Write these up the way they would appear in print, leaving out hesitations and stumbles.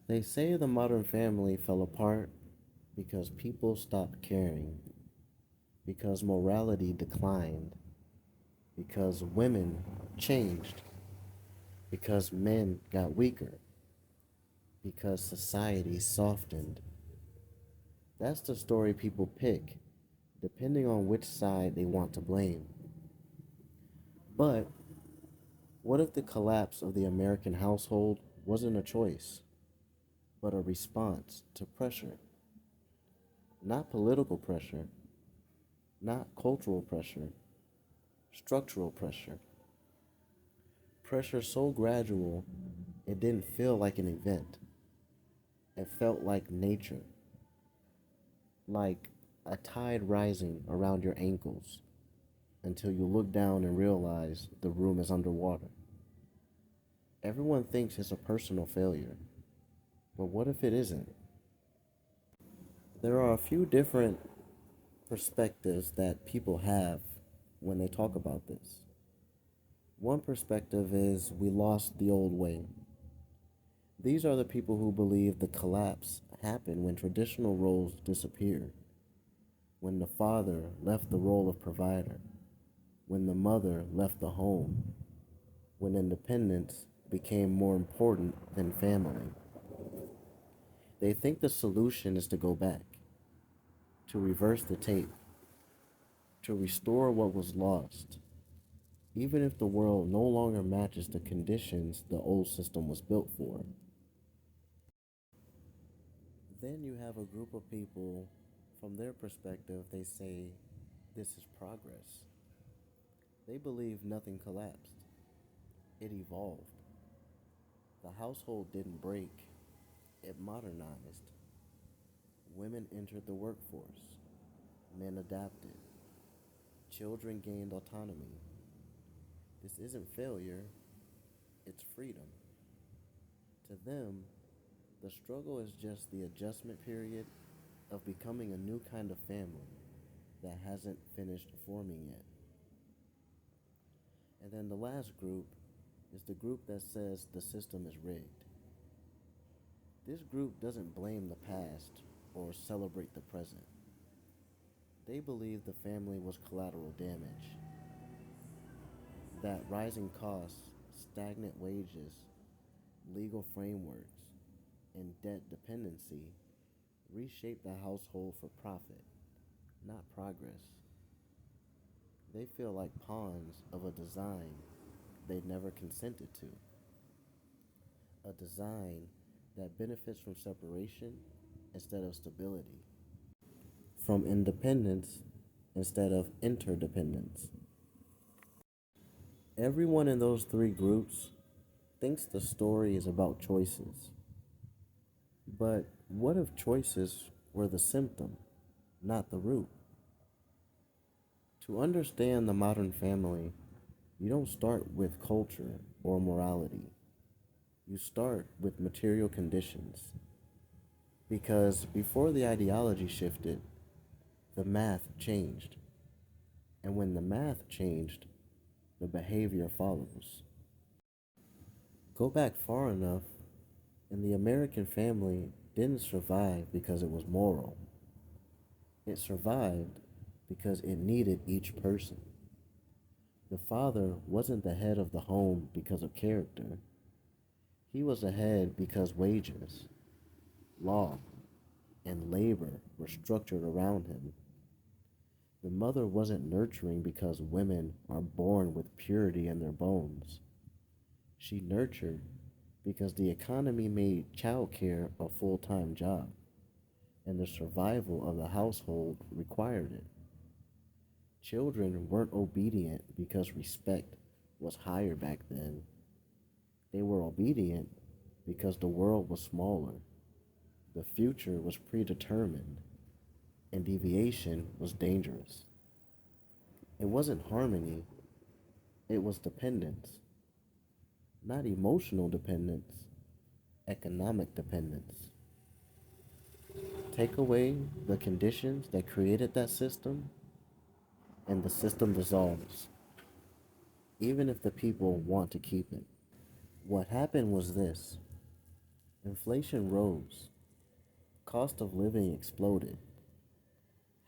They say the modern family fell apart because people stopped caring, because morality declined, because women changed, because men got weaker, because society softened. That's the story people pick, depending on which side they want to blame. But what if the collapse of the American household wasn't a choice, but a response to pressure? Not political pressure, not cultural pressure, structural pressure. Pressure so gradual it didn't feel like an event. It felt like nature, like a tide rising around your ankles until you look down and realize the room is underwater. Everyone thinks it's a personal failure, but what if it isn't? There are a few different perspectives that people have when they talk about this. One perspective is we lost the old way. These are the people who believe the collapse happened when traditional roles disappeared, when the father left the role of provider, when the mother left the home, when independence became more important than family. They think the solution is to go back, to reverse the tape, to restore what was lost, even if the world no longer matches the conditions the old system was built for. Then you have a group of people, from their perspective, they say this is progress. They believe nothing collapsed, it evolved. The household didn't break, it modernized. Women entered the workforce, men adapted, children gained autonomy. This isn't failure, it's freedom. To them, the struggle is just the adjustment period of becoming a new kind of family that hasn't finished forming yet. And then the last group is the group that says the system is rigged. This group doesn't blame the past or celebrate the present. They believe the family was collateral damage, that rising costs, stagnant wages, legal frameworks, and debt dependency reshape the household for profit, not progress. They feel like pawns of a design they never consented to, a design that benefits from separation instead of stability, from independence instead of interdependence. Everyone in those three groups thinks the story is about choices. But what if choices were the symptom, not the root? To understand the modern family, you don't start with culture or morality. You start with material conditions. Because before the ideology shifted, the math changed. And when the math changed, the behavior follows. Go back far enough, and the American family didn't survive because it was moral. It survived because it needed each person. The father wasn't the head of the home because of character. He was the head because wages, law, and labor were structured around him. The mother wasn't nurturing because women are born with purity in their bones. She nurtured because the economy made childcare a full time job, and the survival of the household required it. Children weren't obedient because respect was higher back then. They were obedient because the world was smaller, the future was predetermined, and deviation was dangerous. It wasn't harmony, it was dependence. Not emotional dependence, economic dependence. Take away the conditions that created that system, and the system dissolves, even if the people want to keep it. What happened was this: Inflation rose, cost of living exploded,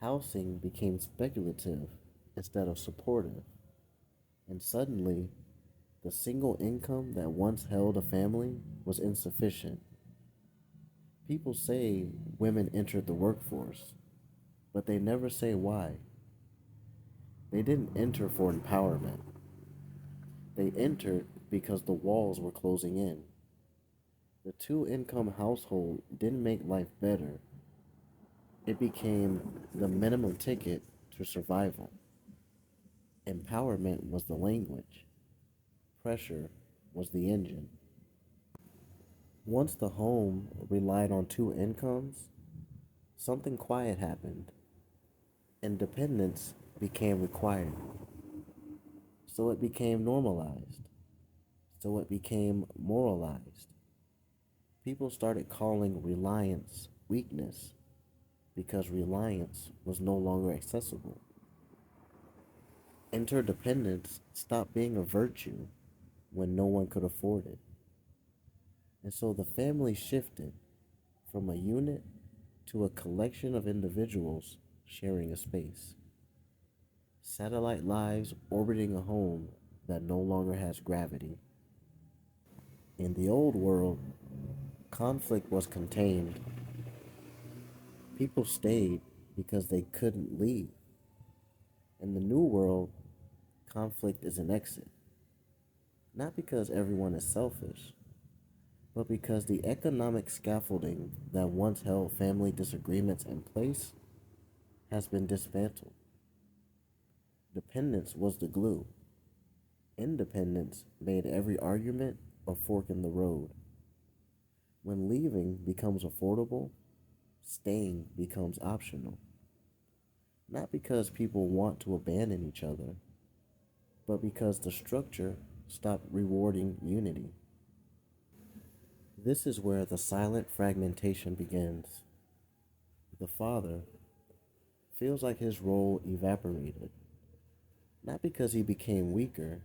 housing became speculative instead of supportive, and suddenly the single income that once held a family was insufficient. People say women entered the workforce, but they never say why. They didn't enter for empowerment. They entered because the walls were closing in. The two income household didn't make life better, it became the minimum ticket to survival. Empowerment was the language, pressure was the engine. Once the home relied on two incomes, something quiet happened. Independence became required. So it became normalized. So it became moralized. People started calling reliance weakness because reliance was no longer accessible. Interdependence stopped being a virtue when no one could afford it. And so the family shifted from a unit to a collection of individuals sharing a space. Satellite lives orbiting a home that no longer has gravity. In the old world, conflict was contained. People stayed because they couldn't leave. In the new world, conflict is an exit. Not because everyone is selfish, but because the economic scaffolding that once held family disagreements in place has been dismantled. Dependence was the glue. Independence made every argument a fork in the road. When leaving becomes affordable, staying becomes optional. Not because people want to abandon each other, but because the structure stopped rewarding unity. This is where the silent fragmentation begins. The father feels like his role evaporated, not because he became weaker,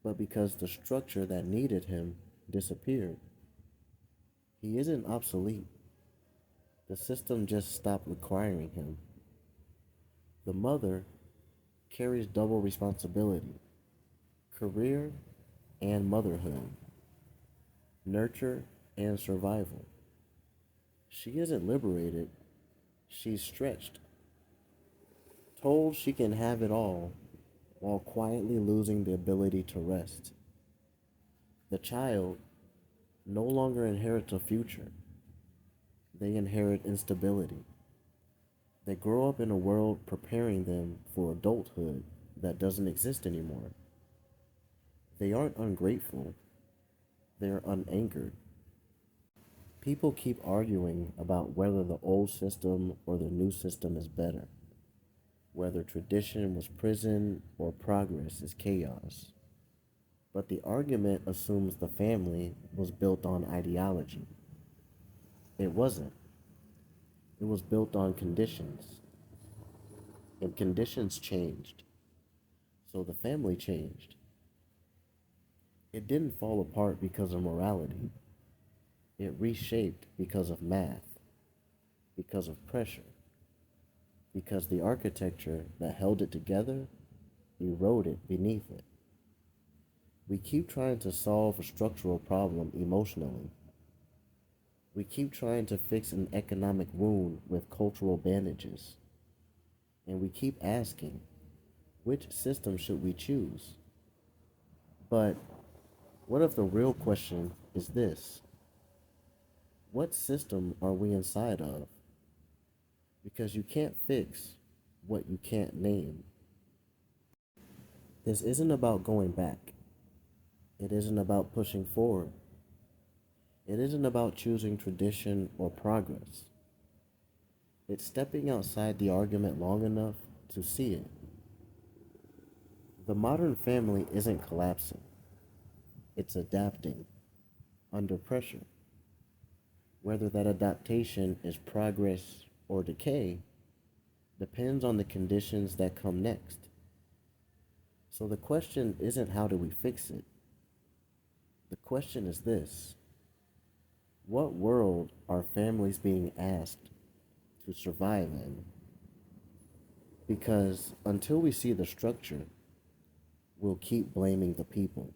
but because the structure that needed him disappeared. He isn't obsolete, the system just stopped requiring him. The mother carries double responsibility: career and motherhood, nurture and survival. She isn't liberated, she's stretched, told she can have it all while quietly losing the ability to rest. The child no longer inherits a future, they inherit instability. They grow up in a world preparing them for adulthood that doesn't exist anymore. They aren't ungrateful, they're unanchored. People keep arguing about whether the old system or the new system is better, whether tradition was prison or progress is chaos. But the argument assumes the family was built on ideology. It wasn't. It was built on conditions. And conditions changed. So the family changed. It didn't fall apart because of morality. It reshaped because of math, because of pressure, because the architecture that held it together eroded beneath it. We keep trying to solve a structural problem emotionally. We keep trying to fix an economic wound with cultural bandages. And we keep asking, which system should we choose? But what if the real question is this? What system are we inside of? Because you can't fix what you can't name. This isn't about going back. It isn't about pushing forward. It isn't about choosing tradition or progress. It's stepping outside the argument long enough to see it. The modern family isn't collapsing, it's adapting under pressure. Whether that adaptation is progress or decay depends on the conditions that come next. So the question isn't how do we fix it? The question is this: What world are families being asked to survive in? Because until we see the structure, we'll keep blaming the people.